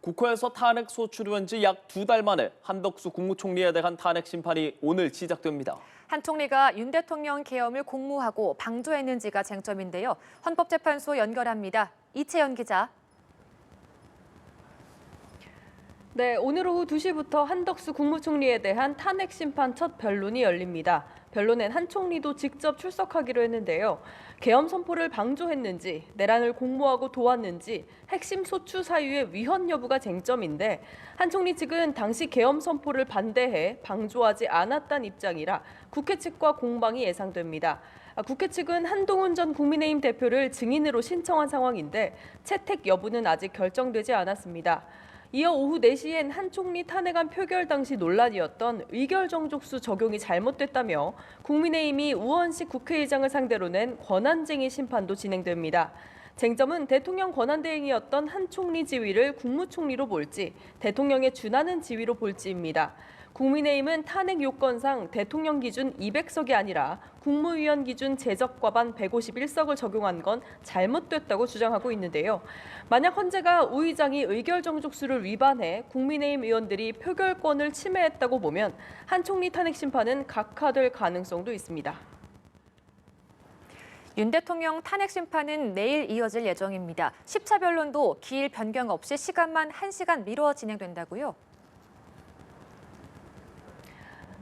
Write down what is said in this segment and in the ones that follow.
국회에서 탄핵 소추된 지 약 2달 만에 한덕수 국무총리에 대한 탄핵 심판이 오늘 시작됩니다. 한 총리가 윤 대통령 계엄을 공모하고 방조했는지가 쟁점인데요. 헌법재판소 연결합니다. 이채연 기자. 네, 오늘 오후 2시부터 한덕수 국무총리에 대한 탄핵 심판 첫 변론이 열립니다. 변론엔 한 총리도 직접 출석하기로 했는데요. 계엄 선포를 방조했는지, 내란을 공모하고 도왔는지, 핵심 소추 사유의 위헌 여부가 쟁점인데 한 총리 측은 당시 계엄 선포를 반대해 방조하지 않았다는 입장이라 국회 측과 공방이 예상됩니다. 국회 측은 한동훈 전 국민의힘 대표를 증인으로 신청한 상황인데 채택 여부는 아직 결정되지 않았습니다. 이어 오후 4시엔 한 총리 탄핵안 표결 당시 논란이었던 의결정족수 적용이 잘못됐다며 국민의힘이 우원식 국회의장을 상대로 낸 권한쟁의 심판도 진행됩니다. 쟁점은 대통령 권한대행이었던 한 총리 지위를 국무총리로 볼지 대통령에 준하는 지위로 볼지입니다. 국민의힘은 탄핵 요건상 대통령 기준 200석이 아니라 국무위원 기준 제적과반 151석을 적용한 건 잘못됐다고 주장하고 있는데요. 만약 헌재가 우 의장이 의결정족수를 위반해 국민의힘 의원들이 표결권을 침해했다고 보면 한 총리 탄핵 심판은 각하될 가능성도 있습니다. 윤 대통령 탄핵 심판은 내일 이어질 예정입니다. 10차 변론도 기일 변경 없이 시간만 1시간 미뤄 진행된다고요?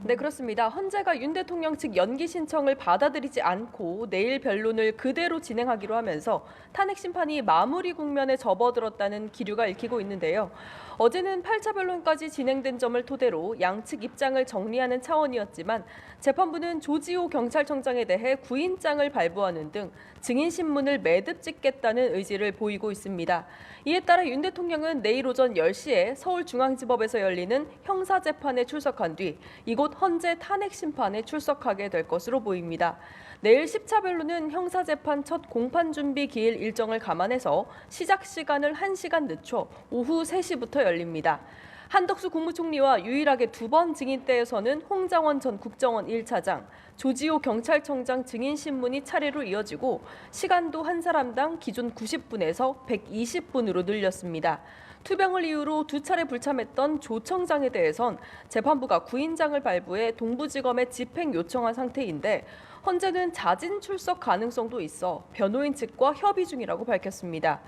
네, 그렇습니다. 헌재가 윤 대통령 측 연기 신청을 받아들이지 않고 내일 변론을 그대로 진행하기로 하면서 탄핵 심판이 마무리 국면에 접어들었다는 기류가 읽히고 있는데요. 어제는 8차 변론까지 진행된 점을 토대로 양측 입장을 정리하는 차원이었지만 재판부는 조지호 경찰청장에 대해 구인장을 발부하는 등 증인 신문을 매듭 짓겠다는 의지를 보이고 있습니다. 이에 따라 윤 대통령은 내일 오전 10시에 서울중앙지법에서 열리는 형사재판에 출석한 뒤 이곳 헌재 탄핵 심판에 출석하게 될 것으로 보입니다. 내일 10차 변론은 형사재판 첫 공판 준비 기일 일정을 감안해서 시작 시간을 1시간 늦춰 오후 3시부터 열립니다. 한덕수 국무총리와 유일하게 2번 증인대에서는 홍장원 전 국정원 1차장, 조지호 경찰청장 증인 신문이 차례로 이어지고 시간도 한 사람당 기존 90분에서 120분으로 늘렸습니다. 투병을 이유로 2차례 불참했던 조 청장에 대해선 재판부가 구인장을 발부해 동부지검에 집행 요청한 상태인데 헌재는 자진 출석 가능성도 있어 변호인 측과 협의 중이라고 밝혔습니다.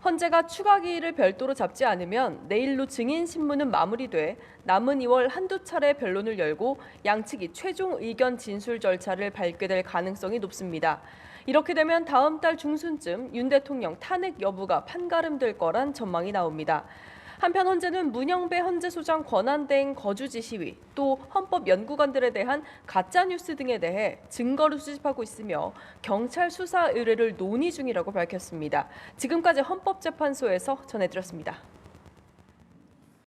헌재가 추가 기일을 별도로 잡지 않으면 내일로 증인 신문은 마무리돼 남은 2월 한두 차례 변론을 열고 양측이 최종 의견 진술 절차를 밟게 될 가능성이 높습니다. 이렇게 되면 다음 달 중순쯤 윤 대통령 탄핵 여부가 판가름될 거란 전망이 나옵니다. 한편 헌재는 문영배 헌재소장 권한대행 거주지 시위, 또 헌법 연구관들에 대한 가짜뉴스 등에 대해 증거를 수집하고 있으며 경찰 수사 의뢰를 논의 중이라고 밝혔습니다. 지금까지 헌법재판소에서 전해드렸습니다.